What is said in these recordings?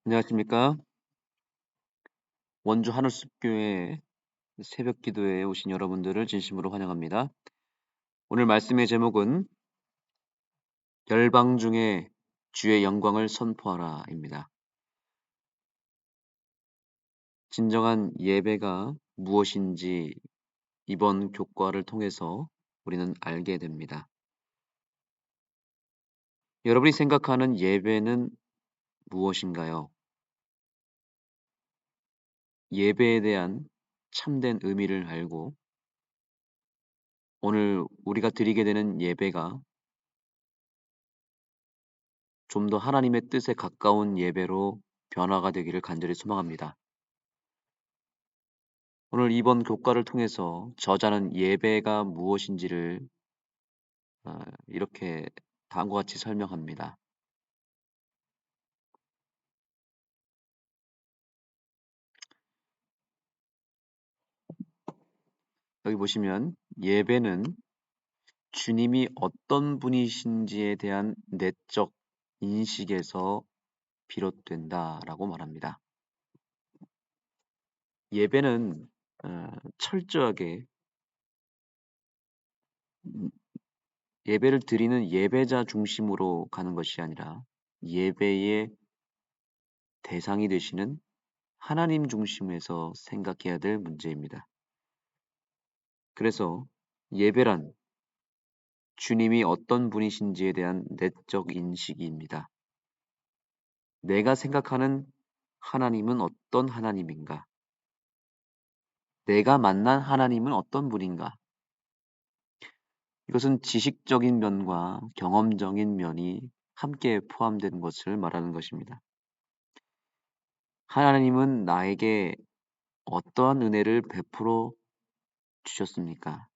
안녕하십니까? 원주 하늘숲교회 새벽 기도에 오신 여러분들을 진심으로 환영합니다. 오늘 말씀의 제목은 열방 중에 주의 영광을 선포하라입니다. 진정한 예배가 무엇인지 이번 교과를 통해서 우리는 알게 됩니다. 여러분이 생각하는 예배는 무엇인가요? 예배에 대한 참된 의미를 알고 오늘 우리가 드리게 되는 예배가 좀 더 하나님의 뜻에 가까운 예배로 변화가 되기를 간절히 소망합니다. 오늘 이번 교과를 통해서 저자는 예배가 무엇인지를 이렇게 다음과 같이 설명합니다. 여기 보시면 예배는 주님이 어떤 분이신지에 대한 내적 인식에서 비롯된다라고 말합니다. 예배는 철저하게 음, 예배를 드리는 예배자 중심으로 가는 것이 아니라 예배의 대상이 되시는 하나님 중심에서 생각해야 될 문제입니다. 그래서 예배란 주님이 어떤 분이신지에 대한 내적 인식입니다. 내가 생각하는 하나님은 어떤 하나님인가? 내가 만난 하나님은 어떤 분인가? 이것은 지식적인 면과 경험적인 면이 함께 포함된 것을 말하는 것입니다. 하나님은 나에게 어떠한 은혜를 베풀어 주셨습니까?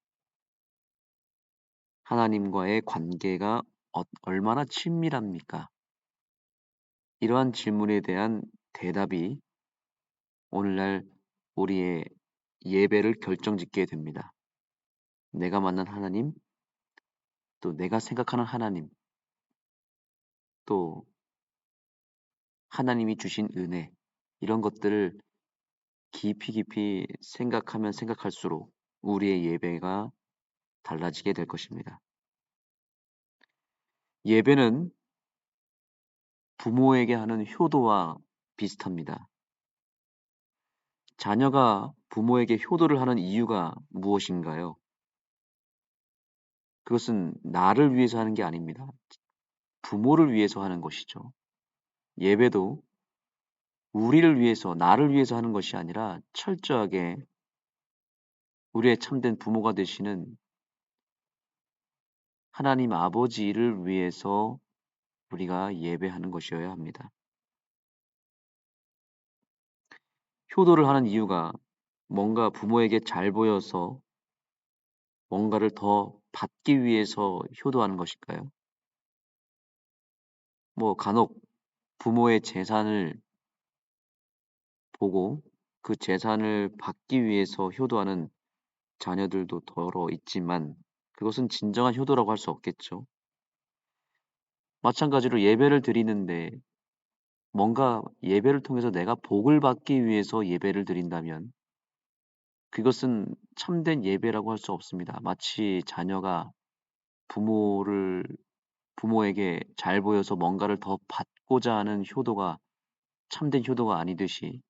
하나님과의 관계가 얼마나 친밀합니까? 이러한 질문에 대한 대답이 오늘날 우리의 예배를 결정짓게 됩니다. 내가 만난 하나님, 또 내가 생각하는 하나님, 또 하나님이 주신 은혜, 이런 것들을 깊이 생각하면 생각할수록 우리의 예배가 달라지게 될 것입니다. 예배는 부모에게 하는 효도와 비슷합니다. 자녀가 부모에게 효도를 하는 이유가 무엇인가요? 그것은 나를 위해서 하는 게 아닙니다. 부모를 위해서 하는 것이죠. 예배도 우리를 위해서, 나를 위해서 하는 것이 아니라 철저하게 우리의 참된 부모가 되시는 하나님 아버지를 위해서 우리가 예배하는 것이어야 합니다. 효도를 하는 이유가 뭔가 부모에게 잘 보여서 뭔가를 더 받기 위해서 효도하는 것일까요? 간혹 부모의 재산을 보고 그 재산을 받기 위해서 효도하는 자녀들도 더러 있지만 그것은 진정한 효도라고 할 수 없겠죠. 마찬가지로 예배를 드리는데 뭔가 예배를 통해서 내가 복을 받기 위해서 예배를 드린다면 그것은 참된 예배라고 할 수 없습니다. 마치 자녀가 부모를 부모에게 잘 보여서 뭔가를 더 받고자 하는 효도가 참된 효도가 아니듯이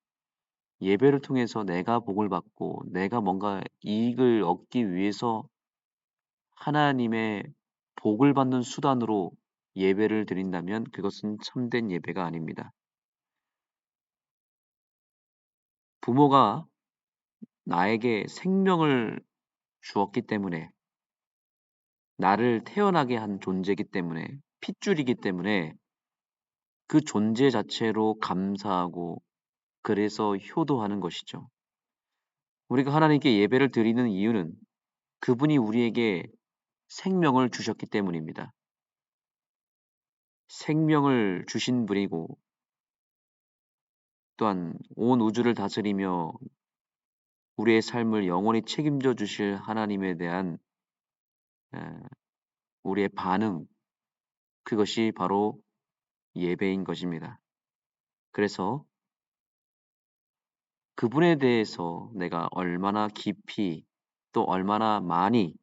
예배를 통해서 내가 복을 받고 내가 뭔가 이익을 얻기 위해서 하나님의 복을 받는 수단으로 예배를 드린다면 그것은 참된 예배가 아닙니다. 부모가 나에게 생명을 주었기 때문에 나를 태어나게 한 존재이기 때문에 핏줄이기 때문에 그 존재 자체로 감사하고 그래서 효도하는 것이죠. 우리가 하나님께 예배를 드리는 이유는 그분이 우리에게 생명을 주셨기 때문입니다. 생명을 주신 분이고 또한 온 우주를 다스리며 우리의 삶을 영원히 책임져 주실 하나님에 대한 에, 우리의 반응, 그것이 바로 예배인 것입니다. 그래서 그분에 대해서 내가 얼마나 깊이 또 얼마나 많이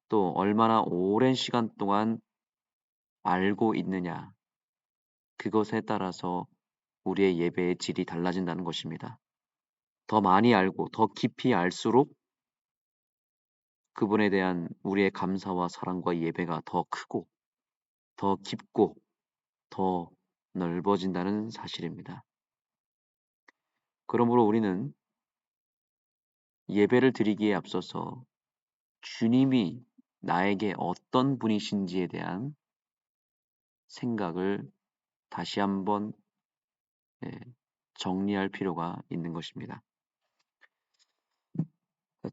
또 얼마나 오랜 시간 동안 알고 있느냐, 그것에 따라서 우리의 예배의 질이 달라진다는 것입니다. 더 많이 알고 더 깊이 알수록 그분에 대한 우리의 감사와 사랑과 예배가 더 크고 더 깊고 더 넓어진다는 사실입니다. 그러므로 우리는 예배를 드리기에 앞서서 주님이 나에게 어떤 분이신지에 대한 생각을 다시 한번 예, 정리할 필요가 있는 것입니다.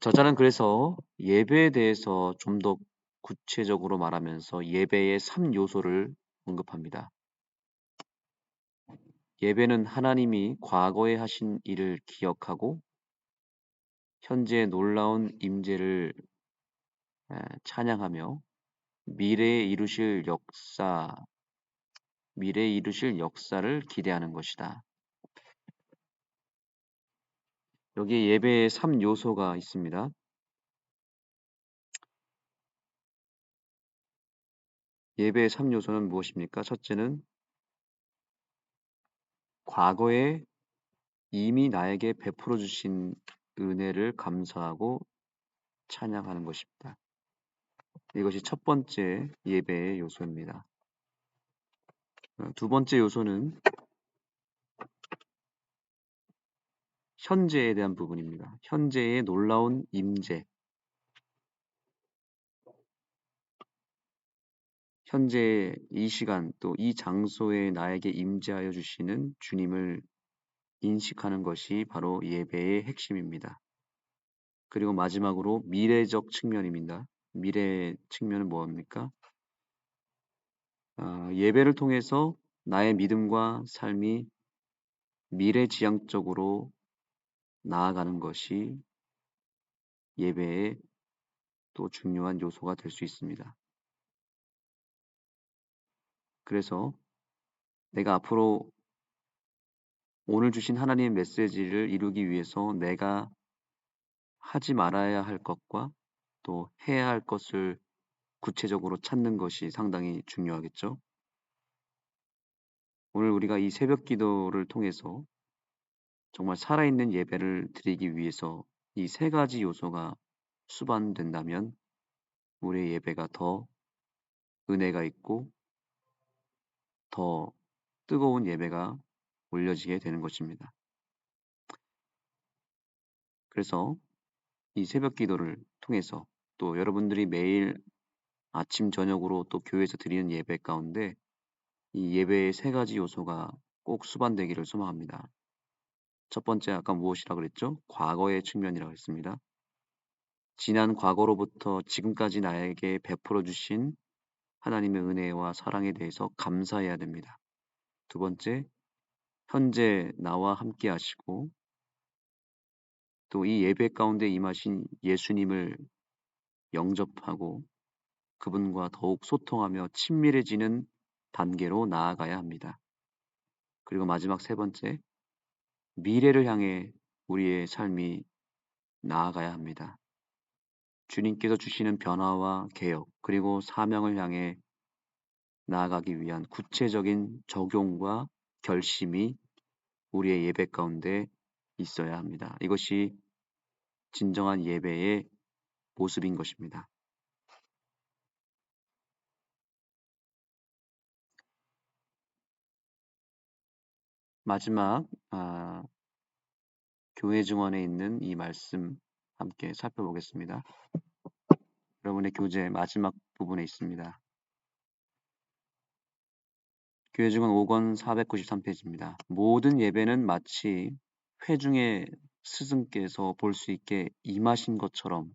저자는 그래서 예배에 대해서 좀 더 구체적으로 말하면서 예배의 3요소를 언급합니다. 예배는 하나님이 과거에 하신 일을 기억하고 현재의 놀라운 임재를 찬양하며 미래에 이루실 역사를 기대하는 것이다. 여기에 예배의 3요소가 있습니다. 예배의 3요소는 무엇입니까? 첫째는 과거에 이미 나에게 베풀어 주신 은혜를 감사하고 찬양하는 것입니다. 이것이 첫 번째 예배의 요소입니다. 두 번째 요소는 현재에 대한 부분입니다. 현재의 놀라운 임재, 현재 이 시간 또 이 장소에 나에게 임재하여 주시는 주님을 인식하는 것이 바로 예배의 핵심입니다. 그리고 마지막으로 미래적 측면입니다. 미래 측면은 뭐입니까? 예배를 통해서 나의 믿음과 삶이 미래지향적으로 나아가는 것이 예배의 또 중요한 요소가 될 수 있습니다. 그래서 내가 앞으로 오늘 주신 하나님의 메시지를 이루기 위해서 내가 하지 말아야 할 것과 또 해야 할 것을 구체적으로 찾는 것이 상당히 중요하겠죠. 오늘 우리가 이 새벽 기도를 통해서 정말 살아있는 예배를 드리기 위해서 이 세 가지 요소가 수반된다면 우리의 예배가 더 은혜가 있고 더 뜨거운 예배가 올려지게 되는 것입니다. 그래서 이 새벽 기도를 통해서 또 여러분들이 매일 아침 저녁으로 또 교회에서 드리는 예배 가운데 이 예배의 세 가지 요소가 꼭 수반되기를 소망합니다. 첫 번째 아까 무엇이라 그랬죠? 과거의 측면이라고 했습니다. 지난 과거로부터 지금까지 나에게 베풀어 주신 하나님의 은혜와 사랑에 대해서 감사해야 됩니다. 두 번째, 현재 나와 함께 하시고 또 이 예배 가운데 임하신 예수님을 영접하고 그분과 더욱 소통하며 친밀해지는 단계로 나아가야 합니다. 그리고 마지막 세 번째, 미래를 향해 우리의 삶이 나아가야 합니다. 주님께서 주시는 변화와 개혁, 그리고 사명을 향해 나아가기 위한 구체적인 적용과 결심이 우리의 예배 가운데 있어야 합니다. 이것이 진정한 예배의 모습인 것입니다. 마지막 교회 증언에 있는 이 말씀 함께 살펴보겠습니다. 여러분의 교재 마지막 부분에 있습니다. 교회 증언 5권 493페이지입니다. 모든 예배는 마치 회중의 스승께서 볼 수 있게 임하신 것처럼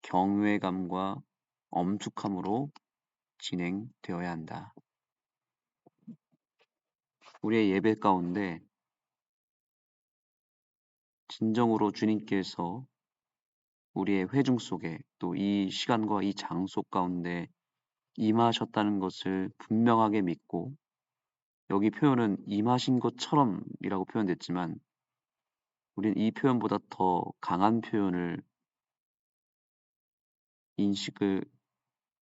경외감과 엄숙함으로 진행되어야 한다. 우리의 예배 가운데 진정으로 주님께서 우리의 회중 속에 또 이 시간과 이 장소 가운데 임하셨다는 것을 분명하게 믿고 여기 표현은 임하신 것처럼이라고 표현됐지만 우리는 이 표현보다 더 강한 표현을 인식을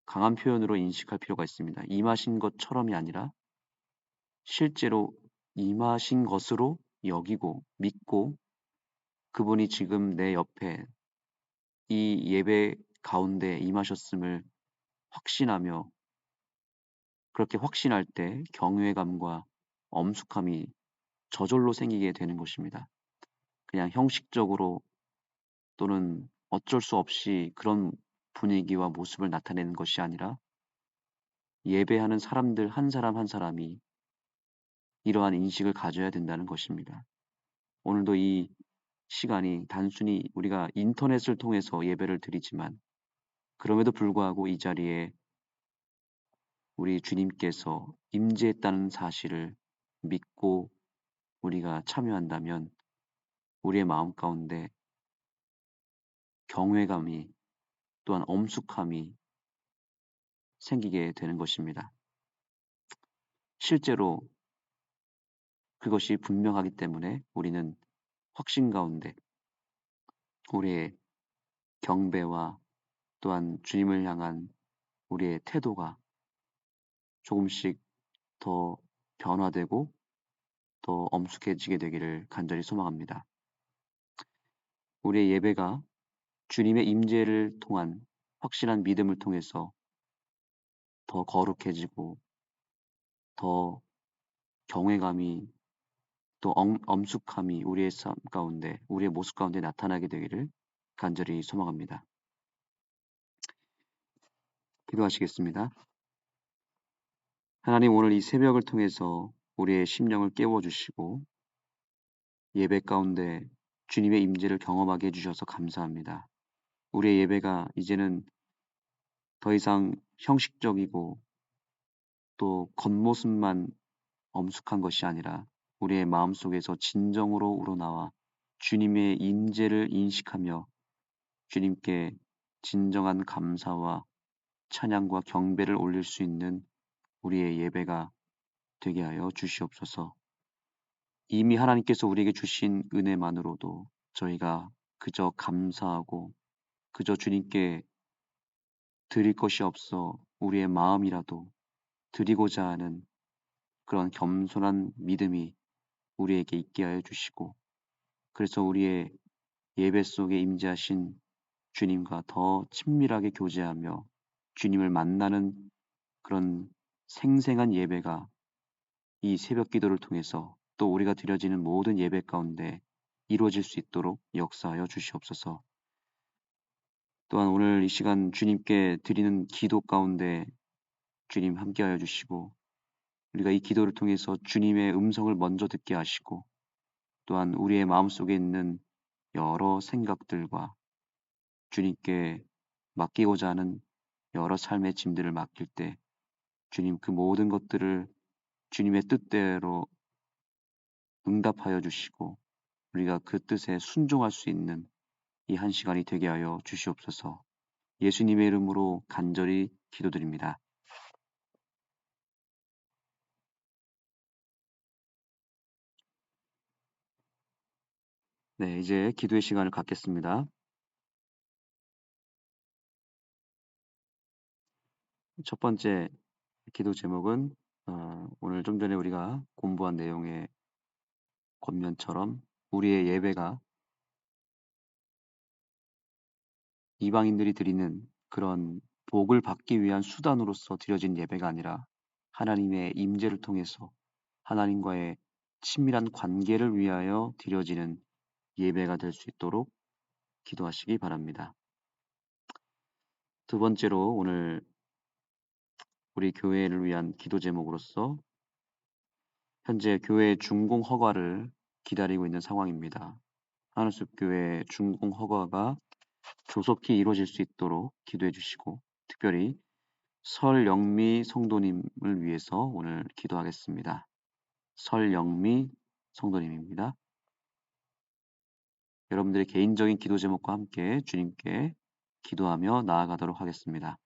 강한 표현으로 인식할 필요가 있습니다. 임하신 것처럼이 아니라 실제로 임하신 것으로 여기고 믿고 그분이 지금 내 옆에 이 예배 가운데 임하셨음을 확신하며 그렇게 확신할 때 경외감과 엄숙함이 저절로 생기게 되는 것입니다. 그냥 형식적으로 또는 어쩔 수 없이 그런 분위기와 모습을 나타내는 것이 아니라 예배하는 사람들 한 사람 한 사람이 이러한 인식을 가져야 된다는 것입니다. 오늘도 이 시간이 단순히 우리가 인터넷을 통해서 예배를 드리지만 그럼에도 불구하고 이 자리에 우리 주님께서 임재했다는 사실을 믿고 우리가 참여한다면 우리의 마음 가운데 경외감이 또한 엄숙함이 생기게 되는 것입니다. 실제로 그것이 분명하기 때문에 우리는 확신 가운데 우리의 경배와 또한 주님을 향한 우리의 태도가 조금씩 더 변화되고 더 엄숙해지게 되기를 간절히 소망합니다. 우리의 예배가 주님의 임재를 통한 확실한 믿음을 통해서 더 거룩해지고 더 경외감이 또 엄숙함이 우리의 삶 가운데 우리의 모습 가운데 나타나게 되기를 간절히 소망합니다. 기도하시겠습니다. 하나님 오늘 이 새벽을 통해서 우리의 심령을 깨워주시고 예배 가운데 주님의 임재를 경험하게 해주셔서 감사합니다. 우리의 예배가 이제는 더 이상 형식적이고 또 겉모습만 엄숙한 것이 아니라 우리의 마음속에서 진정으로 우러나와 주님의 임재를 인식하며 주님께 진정한 감사와 찬양과 경배를 올릴 수 있는 우리의 예배가 되게 하여 주시옵소서. 이미 하나님께서 우리에게 주신 은혜만으로도 저희가 그저 감사하고 그저 주님께 드릴 것이 없어 우리의 마음이라도 드리고자 하는 그런 겸손한 믿음이 우리에게 있게 하여 주시고 그래서 우리의 예배 속에 임재하신 주님과 더 친밀하게 교제하며 주님을 만나는 그런 생생한 예배가 이 새벽 기도를 통해서 또 우리가 드려지는 모든 예배 가운데 이루어질 수 있도록 역사하여 주시옵소서. 또한 오늘 이 시간 주님께 드리는 기도 가운데 주님 함께하여 주시고 우리가 이 기도를 통해서 주님의 음성을 먼저 듣게 하시고 또한 우리의 마음속에 있는 여러 생각들과 주님께 맡기고자 하는 여러 삶의 짐들을 맡길 때 주님 그 모든 것들을 주님의 뜻대로 응답하여 주시고 우리가 그 뜻에 순종할 수 있는 이 한 시간이 되게 하여 주시옵소서. 예수님의 이름으로 간절히 기도드립니다. 네, 이제 기도의 시간을 갖겠습니다. 첫 번째 기도 제목은 오늘 좀 전에 우리가 공부한 내용의 권면처럼 우리의 예배가 이방인들이 드리는 그런 복을 받기 위한 수단으로서 드려진 예배가 아니라 하나님의 임재를 통해서 하나님과의 친밀한 관계를 위하여 드려지는 예배가 될 수 있도록 기도하시기 바랍니다. 두 번째로 오늘 우리 교회를 위한 기도 제목으로서 현재 교회 준공 허가를 기다리고 있는 상황입니다. 하늘숲 교회 준공 허가가 조속히 이루어질 수 있도록 기도해 주시고 특별히 설영미 성도님을 위해서 오늘 기도하겠습니다. 설영미 성도님입니다. 여러분들의 개인적인 기도 제목과 함께 주님께 기도하며 나아가도록 하겠습니다.